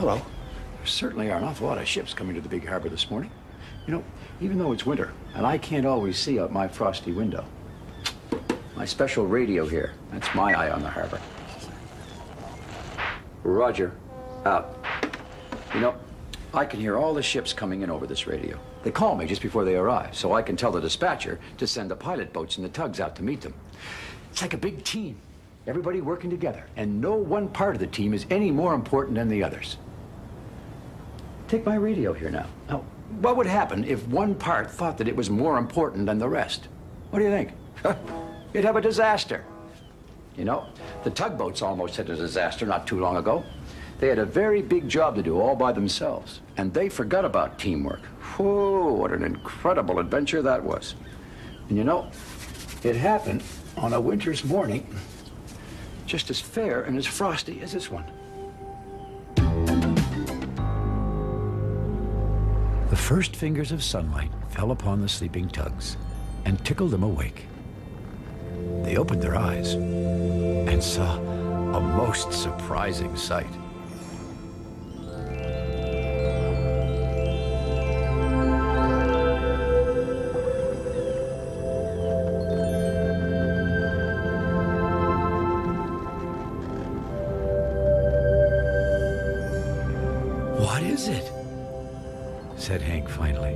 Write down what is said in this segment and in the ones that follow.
hello. There certainly are an awful lot of ships coming to the Big Harbor this morning. You know, even though it's winter, and I can't always see out my frosty window. My special radio here, that's my eye on the harbor. Roger, out. You know, I can hear all the ships coming in over this radio. They call me just before they arrive, so I can tell the dispatcher to send the pilot boats and the tugs out to meet them. It's like a big team, everybody working together, and no one part of the team is any more important than the others. Take my radio here now. Now, what would happen if one part thought that it was more important than the rest? What do you think? You'd have a disaster. You know, the tugboats almost had a disaster not too long ago. They had a very big job to do all by themselves, and they forgot about teamwork. Whoa, what an incredible adventure that was. And you know, it happened on a winter's morning, just as fair and as frosty as this one. The first fingers of sunlight fell upon the sleeping tugs and tickled them awake. They opened their eyes and saw a most surprising sight. What is it? Said Hank finally.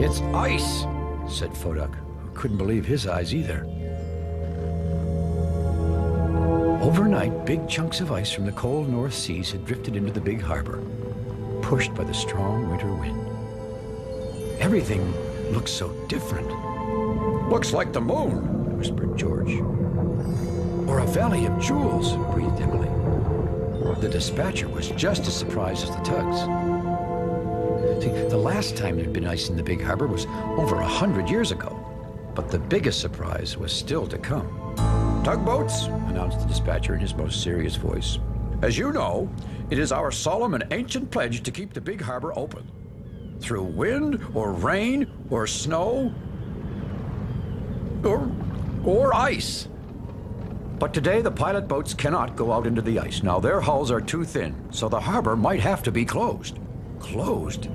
It's ice, said Foduck, who couldn't believe his eyes either. Overnight, big chunks of ice from the cold North Seas had drifted into the Big Harbor, pushed by the strong winter wind. Everything looked so different. Looks like the moon, whispered George. Or a valley of jewels, breathed Emily. The dispatcher was just as surprised as the tugs. See, the last time there'd been ice in the Big Harbor was over 100 years ago, but the biggest surprise was still to come. Tugboats, announced the dispatcher in his most serious voice. As you know, it is our solemn and ancient pledge to keep the Big Harbor open. Through wind, or rain, or snow, or ice. But today the pilot boats cannot go out into the ice. Now their hulls are too thin, so the harbor might have to be closed. Closed?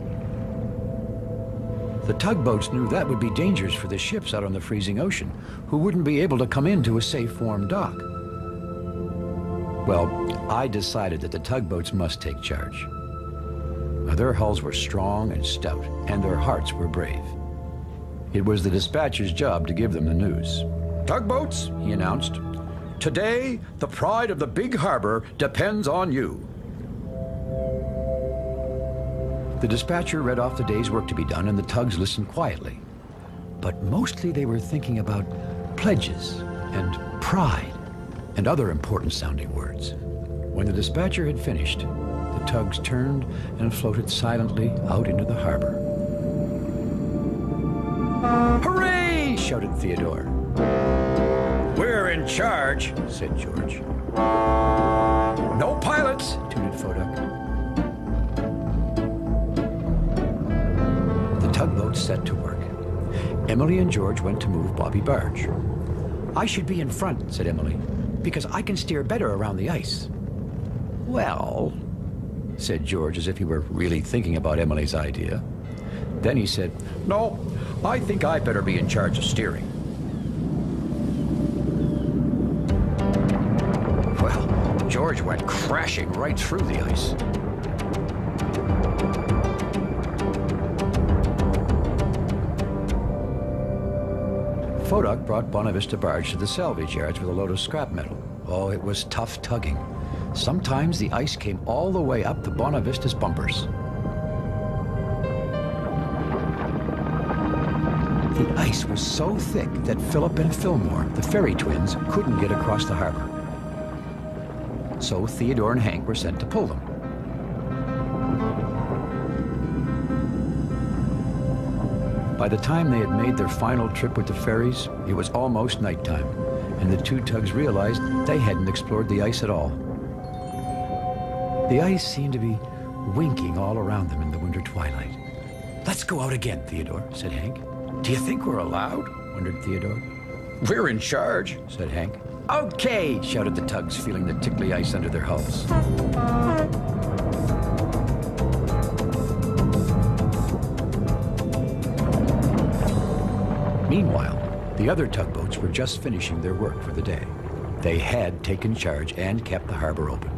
The tugboats knew that would be dangerous for the ships out on the freezing ocean, who wouldn't be able to come into a safe, warm dock. Well, I decided that the tugboats must take charge. Now, their hulls were strong and stout, and their hearts were brave. It was the dispatcher's job to give them the news. Tugboats, he announced, today the pride of the Big Harbor depends on you. The dispatcher read off the day's work to be done, and the tugs listened quietly. But mostly they were thinking about pledges and pride and other important-sounding words. When the dispatcher had finished, the tugs turned and floated silently out into the harbor. Hooray! Shouted Theodore. We're in charge, said George. No pilots, tooted Foduck. The tugboat set to work. Emily and George went to move Bobby Barge. I should be in front, said Emily, because I can steer better around the ice. Well, said George, as if he were really thinking about Emily's idea. Then he said, no, I think I better be in charge of steering. Well, George went crashing right through the ice. Foduck brought Bonavista Barge to the salvage yards with a load of scrap metal. Oh, it was tough tugging. Sometimes the ice came all the way up the Bonavista's bumpers. The ice was so thick that Philip and Fillmore, the ferry twins, couldn't get across the harbor. So Theodore and Hank were sent to pull them. By the time they had made their final trip with the ferries, it was almost nighttime, and the two tugs realized they hadn't explored the ice at all. The ice seemed to be winking all around them in the winter twilight. Let's go out again, Theodore, said Hank. Do you think we're allowed? Wondered Theodore. We're in charge, said Hank. Okay, shouted the tugs, feeling the tickly ice under their hulls. Meanwhile, the other tugboats were just finishing their work for the day. They had taken charge and kept the harbor open.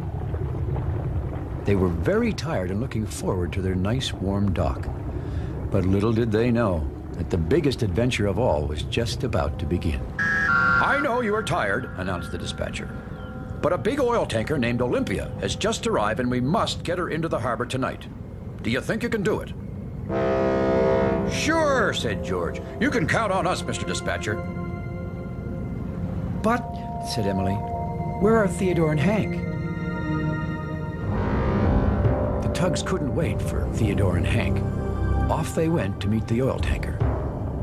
They were very tired and looking forward to their nice warm dock. But little did they know that the biggest adventure of all was just about to begin. I know you are tired, announced the dispatcher. But a big oil tanker named Olympia has just arrived and we must get her into the harbor tonight. Do you think you can do it? Sure, said George. You can count on us, Mr. Dispatcher. But, said Emily, where are Theodore and Hank? The tugs couldn't wait for Theodore and Hank. Off they went to meet the oil tanker.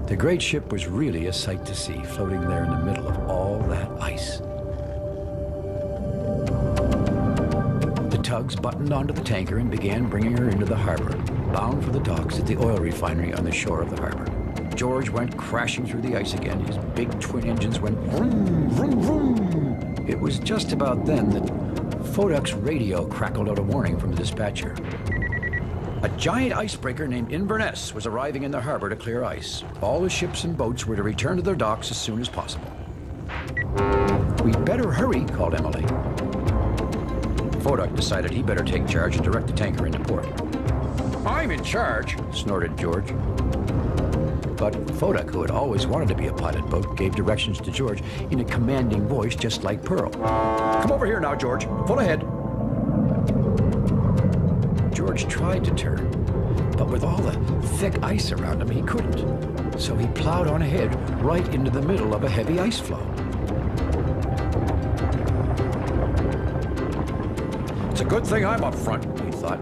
The great ship was really a sight to see, floating there in the middle of all that ice. The tugs buttoned onto the tanker and began bringing her into the harbor, bound for the docks at the oil refinery on the shore of the harbor. George went crashing through the ice again. His big twin engines went vroom, vroom, vroom. It was just about then that Foduk's radio crackled out a warning from the dispatcher. A giant icebreaker named Inverness was arriving in the harbor to clear ice. All the ships and boats were to return to their docks as soon as possible. We'd better hurry, called Emily. Foduk decided he better take charge and direct the tanker into port. I'm in charge, snorted George. But Foduk, who had always wanted to be a pilot boat, gave directions to George in a commanding voice just like Pearl. Come over here now, George. Full ahead. George tried to turn, but with all the thick ice around him, he couldn't. So he plowed on ahead right into the middle of a heavy ice floe. It's a good thing I'm up front, he thought,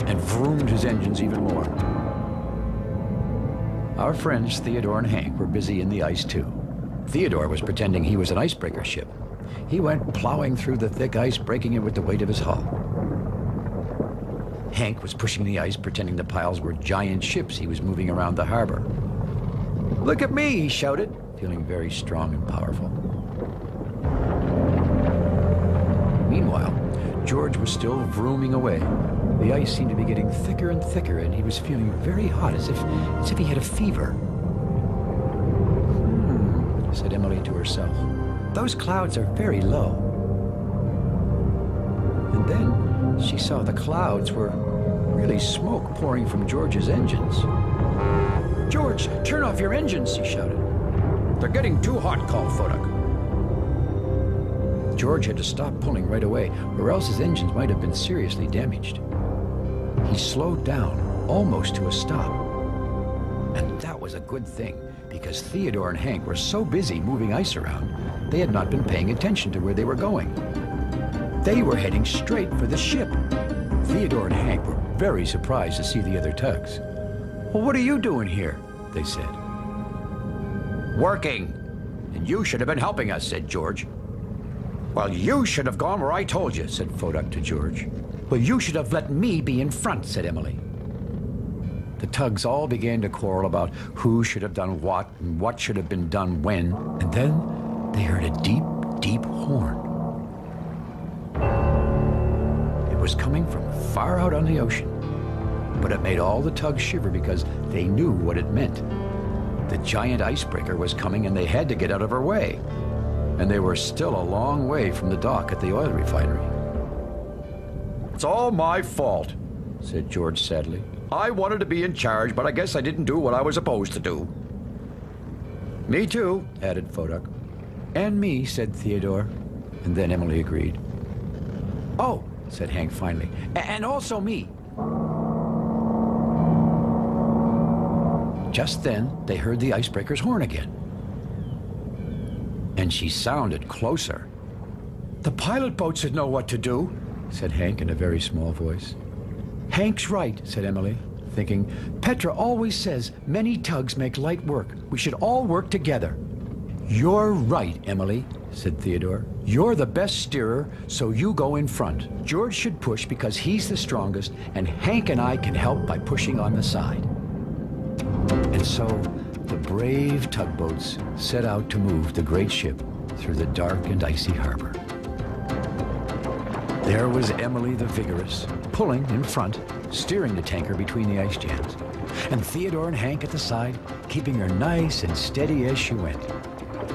and vroomed his engines even more. Our friends Theodore and Hank were busy in the ice too. Theodore was pretending he was an icebreaker ship. He went plowing through the thick ice, breaking it with the weight of his hull. Hank was pushing the ice, pretending the piles were giant ships he was moving around the harbor. Look at me, he shouted, feeling very strong and powerful. Meanwhile, George was still vrooming away. The ice seemed to be getting thicker and thicker, and he was feeling very hot, as if he had a fever. Said Emily to herself. Those clouds are very low. And then she saw the clouds were really smoke pouring from George's engines. George, turn off your engines, he shouted. They're getting too hot, called Foduk. George had to stop pulling right away, or else his engines might have been seriously damaged. He slowed down, almost to a stop. And that was a good thing, because Theodore and Hank were so busy moving ice around, they had not been paying attention to where they were going. They were heading straight for the ship. Theodore and Hank were very surprised to see the other tugs. Well, what are you doing here? They said. Working. And you should have been helping us, said George. Well, you should have gone where I told you, said Foduk to George. Well, you should have let me be in front, said Emily. The tugs all began to quarrel about who should have done what and what should have been done when. And then they heard a deep, deep horn. It was coming from far out on the ocean. But it made all the tugs shiver because they knew what it meant. The giant icebreaker was coming and they had to get out of her way. And they were still a long way from the dock at the oil refinery. It's all my fault, said George sadly. I wanted to be in charge, but I guess I didn't do what I was supposed to do. Me too, added Foduk. And me, said Theodore. And then Emily agreed. Oh, said Hank finally, and also me. Just then, they heard the icebreaker's horn again. And she sounded closer. The pilot boats would know what to do, said Hank in a very small voice. Hank's right, said Emily, thinking, Petra always says many tugs make light work. We should all work together. You're right, Emily, said Theodore. You're the best steerer, so you go in front. George should push because he's the strongest, and Hank and I can help by pushing on the side. And so the brave tugboats set out to move the great ship through the dark and icy harbor. There was Emily the Vigorous, pulling in front, steering the tanker between the ice jams, and Theodore and Hank at the side, keeping her nice and steady as she went.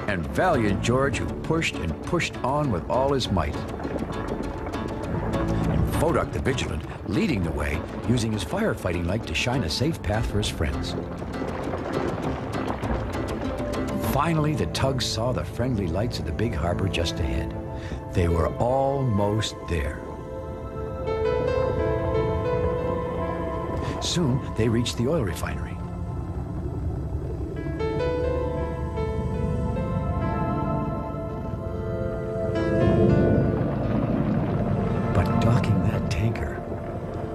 And valiant George, who pushed and pushed on with all his might. And Vodok the Vigilant, leading the way, using his firefighting light to shine a safe path for his friends. Finally, the tugs saw the friendly lights of the Big Harbour just ahead. They were almost there. Soon, they reached the oil refinery. But docking that tanker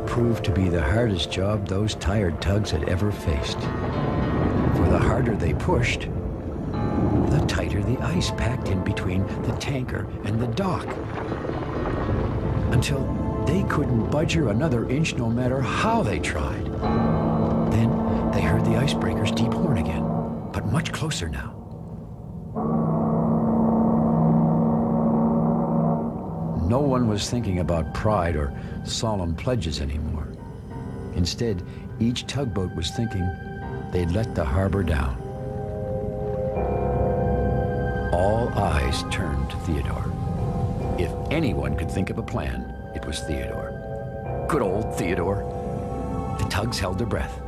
proved to be the hardest job those tired tugs had ever faced. For the harder they pushed, the tighter the ice packed in between the tanker and the dock, until they couldn't budge her another inch no matter how they tried. Then they heard the icebreaker's deep horn again, but much closer now. No one was thinking about pride or solemn pledges anymore. Instead, each tugboat was thinking they'd let the harbor down. All eyes turned to Theodore. If anyone could think of a plan, it was Theodore. Good old Theodore. The tugs held their breath.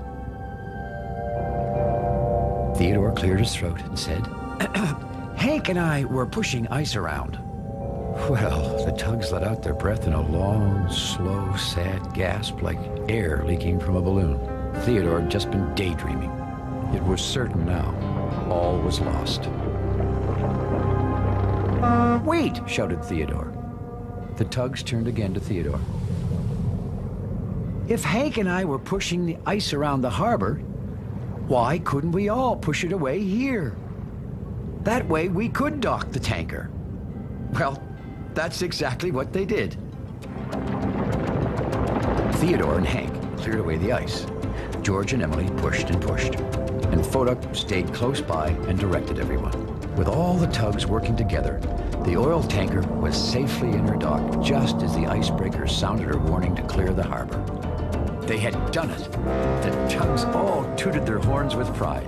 Theodore cleared his throat and said, Hank and I were pushing ice around. Well, the tugs let out their breath in a long, slow, sad gasp like air leaking from a balloon. Theodore had just been daydreaming. It was certain now. All was lost. Wait, shouted Theodore. The tugs turned again to Theodore. If Hank and I were pushing the ice around the harbor, why couldn't we all push it away here? That way we could dock the tanker. Well, that's exactly what they did. Theodore and Hank cleared away the ice. George and Emily pushed and pushed. And Vodok stayed close by and directed everyone. With all the tugs working together, the oil tanker was safely in her dock just as the icebreakers sounded her warning to clear the harbor. They had done it. The tugs all tooted their horns with pride.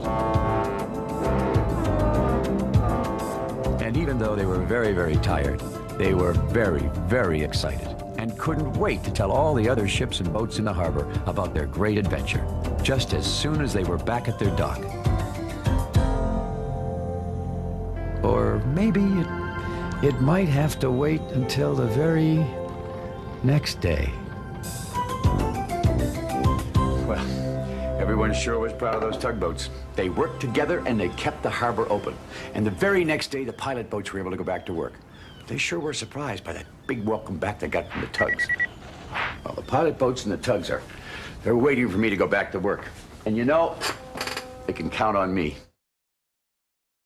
And even though they were very, very tired, they were very, very excited and couldn't wait to tell all the other ships and boats in the harbor about their great adventure, just as soon as they were back at their dock. Or maybe it might have to wait until the very next day. Well, everyone sure was proud of those tugboats. They worked together and they kept the harbor open. And the very next day, the pilot boats were able to go back to work. They sure were surprised by that big welcome back they got from the tugs. Well, the pilot boats and the tugs they're waiting for me to go back to work. And you know, they can count on me.